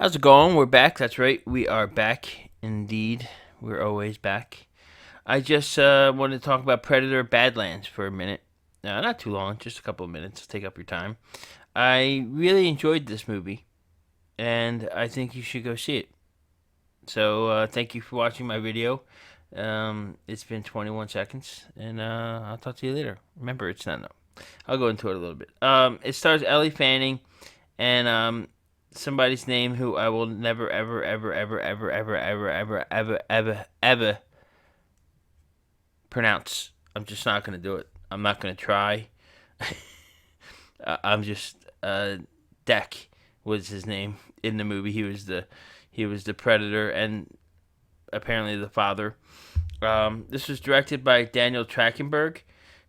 How's it going? We're back. That's right. We are back. Indeed. We're always back. I just wanted to talk about Predator Badlands for a minute. Not too long, just a couple of minutes. Take up your time. I really enjoyed this movie, and I think you should go see it. So, thank you for watching my video. It's been 21 seconds, and I'll talk to you later. Remember, it's not no. I'll go into it a little bit. It stars Ellie Fanning and somebody's name who I will never, ever, ever, ever, ever, ever, ever, ever, ever, ever, ever pronounce. I'm just not gonna do it. I'm not gonna try. I'm just Deck was his name in the movie. He was the predator and apparently the father. This was directed by Daniel Trachtenberg,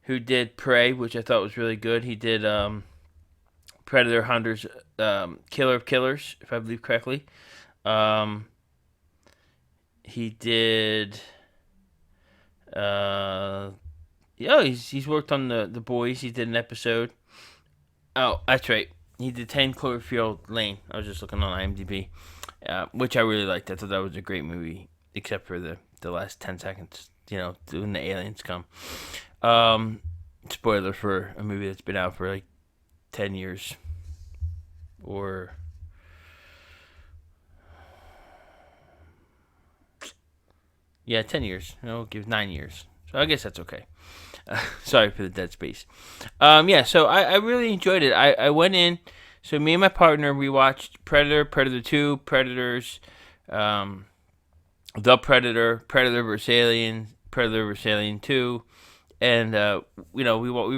who did Prey, which I thought was really good. He did Predator Hunters, Killer of Killers, if I believe correctly. He did. Yeah, he's worked on the Boys. He did an episode. Oh, that's right. He did 10 Cloverfield Lane. I was just looking on IMDb, which I really liked. I thought that was a great movie, except for the last 10 seconds. When the aliens come. Spoiler for a movie that's been out for like 10 years. Or yeah, 10 years. I'll give 9 years. So I guess that's okay. Sorry for the dead space. Yeah, so I really enjoyed it. I went in. So me and my partner, we watched Predator, Predator 2, Predators, The Predator, Predator vs. Alien, Predator vs. Alien 2. And we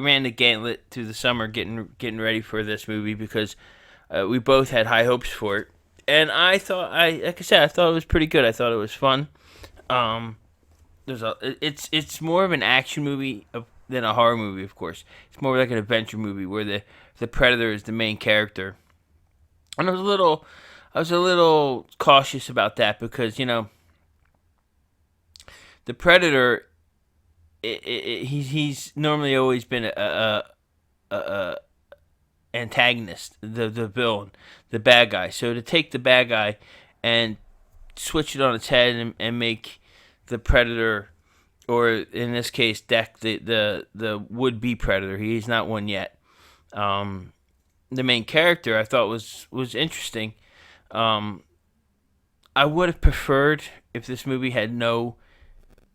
ran the gauntlet through the summer, getting ready for this movie because we both had high hopes for it. And I thought, like I said, I thought it was pretty good. I thought it was fun. It's more of an action movie than a horror movie, of course. It's more like an adventure movie where the predator is the main character. And I was a little cautious about that because the predator. He's normally always been a antagonist, the villain, the bad guy. So to take the bad guy and switch it on its head and make the predator, or in this case, Deck, the would be predator. He's not one yet. The main character I thought was interesting. I would have preferred if this movie had no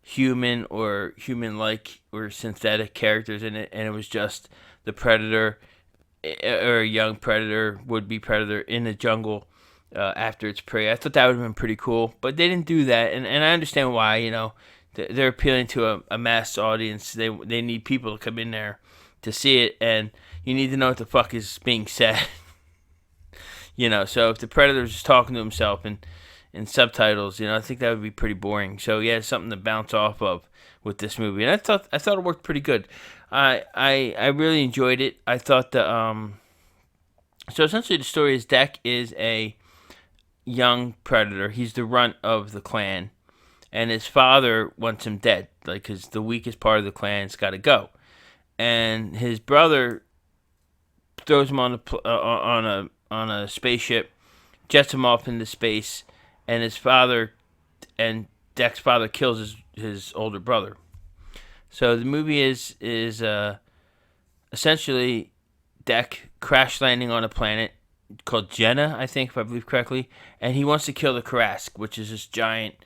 human or human-like or synthetic characters in it, and it was just the predator or a young predator, would-be predator in the jungle after its prey. I thought that would have been pretty cool, but they didn't do that, and I understand why. They're appealing to a mass audience. They need people to come in there to see it, and you need to know what the fuck is being said. So if the predator's just talking to himself and in subtitles, I think that would be pretty boring. So yeah, something to bounce off of with this movie, and I thought it worked pretty good. I really enjoyed it. I thought so essentially the story is Deck is a young predator. He's the runt of the clan, and his father wants him dead, like because the weakest part of the clan's got to go, and his brother throws him on a spaceship, jets him off into space. And his father, and Deck's father, kills his older brother. So the movie is essentially Deck crash landing on a planet called Jenna, I think, if I believe correctly, and he wants to kill the Karask, which is this giant,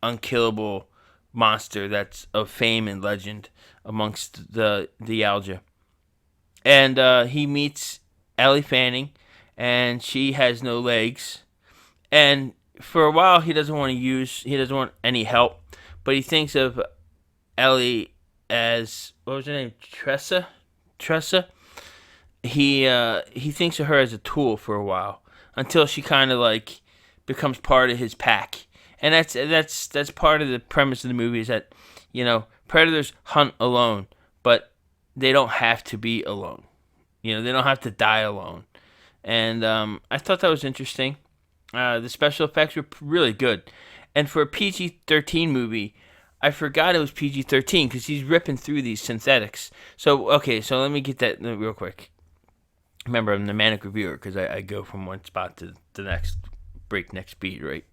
unkillable monster that's of fame and legend amongst the Alja. And he meets Ellie Fanning, and she has no legs, and for a while he doesn't want any help, but he thinks of Ellie as, what was her name, Tressa. He thinks of her as a tool for a while until she kind of like becomes part of his pack, and that's part of the premise of the movie is that predators hunt alone, but they don't have to be alone. They don't have to die alone, and I thought that was interesting. The special effects were really good. And for a PG-13 movie, I forgot it was PG-13 because he's ripping through these synthetics. So let me get that real quick. Remember, I'm the manic reviewer because I go from one spot to the next breakneck speed, right?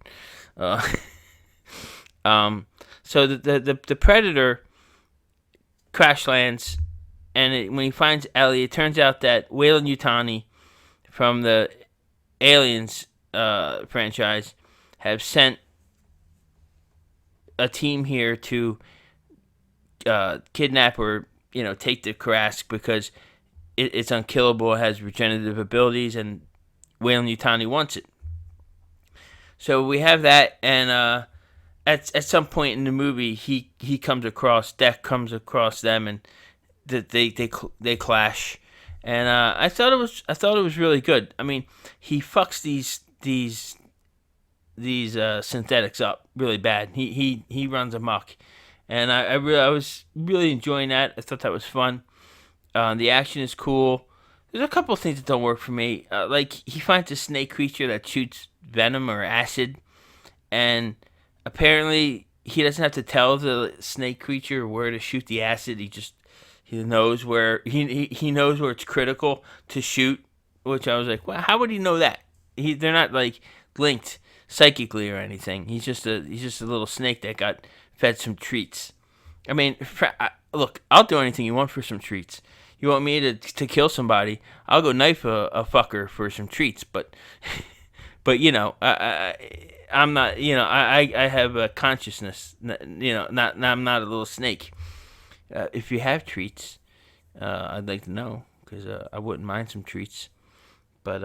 Uh, so the Predator crash lands, and when he finds Ellie, it turns out that Weyland-Yutani from the Aliens franchise have sent a team here to kidnap or take the Karask because it's unkillable, it has regenerative abilities, and Weyland-Yutani wants it. So we have that, and at some point in the movie, Deck comes across them, and they clash, and I thought it was really good. I mean, he fucks these synthetics up really bad. He runs amok, and I was really enjoying that. I thought that was fun. The action is cool. There's a couple of things that don't work for me. Like he finds a snake creature that shoots venom or acid, and apparently he doesn't have to tell the snake creature where to shoot the acid. He knows where he knows where it's critical to shoot. Which I was like, well, how would he know that? They're not like linked psychically or anything. He's just a little snake that got fed some treats. I mean, look, I'll do anything you want for some treats. You want me to kill somebody? I'll go knife a fucker for some treats. But I'm not. I have a consciousness. I'm not a little snake. If you have treats, I'd like to know because I wouldn't mind some treats. But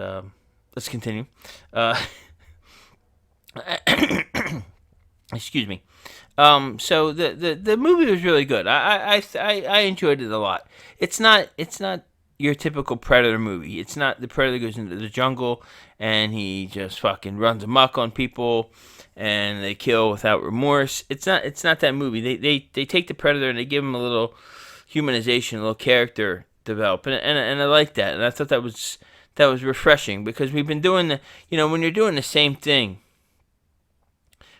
let's continue. Excuse me. So the movie was really good. I enjoyed it a lot. It's not your typical Predator movie. It's not the Predator goes into the jungle and he just fucking runs amok on people and they kill without remorse. It's not that movie. They take the Predator and they give him a little humanization, a little character development, and I like that. And I thought that was refreshing because we've been doing when you're doing the same thing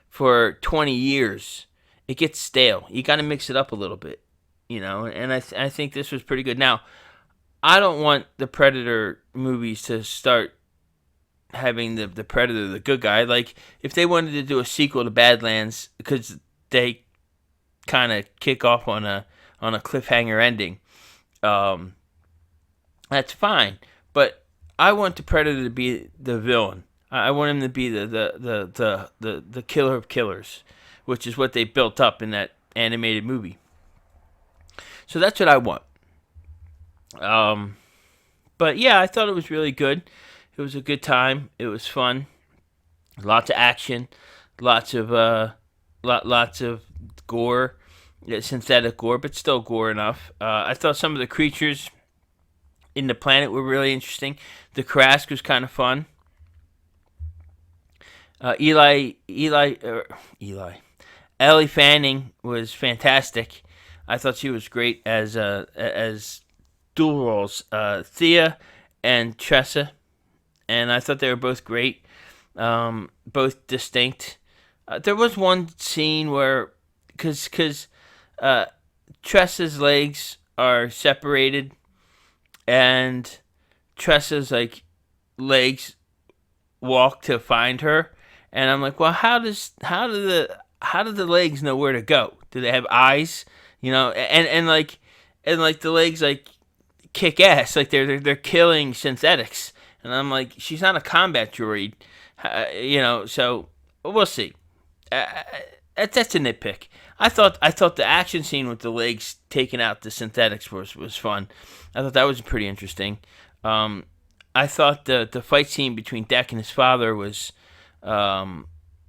for 20 years, it gets stale. You got to mix it up a little bit, and I think this was pretty good. Now, I don't want the Predator movies to start having the Predator the good guy. Like, if they wanted to do a sequel to Badlands, because they kind of kick off on a cliffhanger ending, that's fine. But I want the Predator to be the villain. I want him to be the killer of killers, which is what they built up in that animated movie. So that's what I want. But yeah, I thought it was really good. It was a good time. It was fun. Lots of action. Lots of gore. Synthetic gore, but still gore enough. I thought some of the creatures in the planet were really interesting. The Karask was kind of fun. Ellie Fanning was fantastic. I thought she was great as dual roles, Thea and Tressa, and I thought they were both great, both distinct. There was one scene where, because Tressa's legs are separated, and Tressa's legs walk to find her, and I'm like, well, how do the legs know where to go? Do they have eyes? And the legs kick ass, they're killing synthetics, and I'm like, she's not a combat droid, So we'll see. That's a nitpick. I thought the action scene with the legs taking out the synthetics was fun. I thought that was pretty interesting. I thought the fight scene between Deck and his father was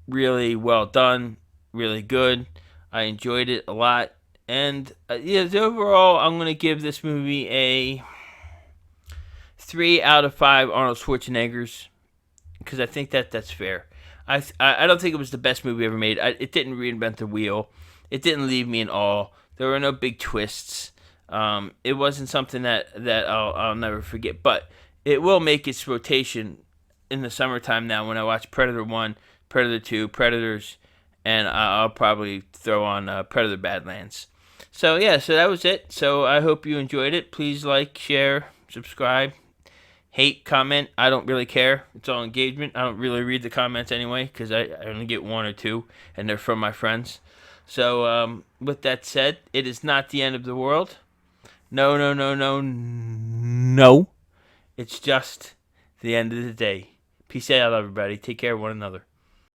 really well done, really good. I enjoyed it a lot. And overall, I'm going to give this movie a 3 out of 5 Arnold Schwarzeneggers, because I think that's fair. I don't think it was the best movie ever made. It didn't reinvent the wheel. It didn't leave me in awe. There were no big twists. It wasn't something that I'll never forget. But it will make its rotation in the summertime now when I watch Predator 1, Predator 2, Predators, and I'll probably throw on Predator Badlands. So that was it. So I hope you enjoyed it. Please like, share, subscribe, hate comment. I don't really care. It's all engagement. I don't really read the comments anyway because I only get one or two, and they're from my friends. So with that said, it is not the end of the world. No, no, no, no, no. It's just the end of the day. Peace out, everybody. Take care of one another.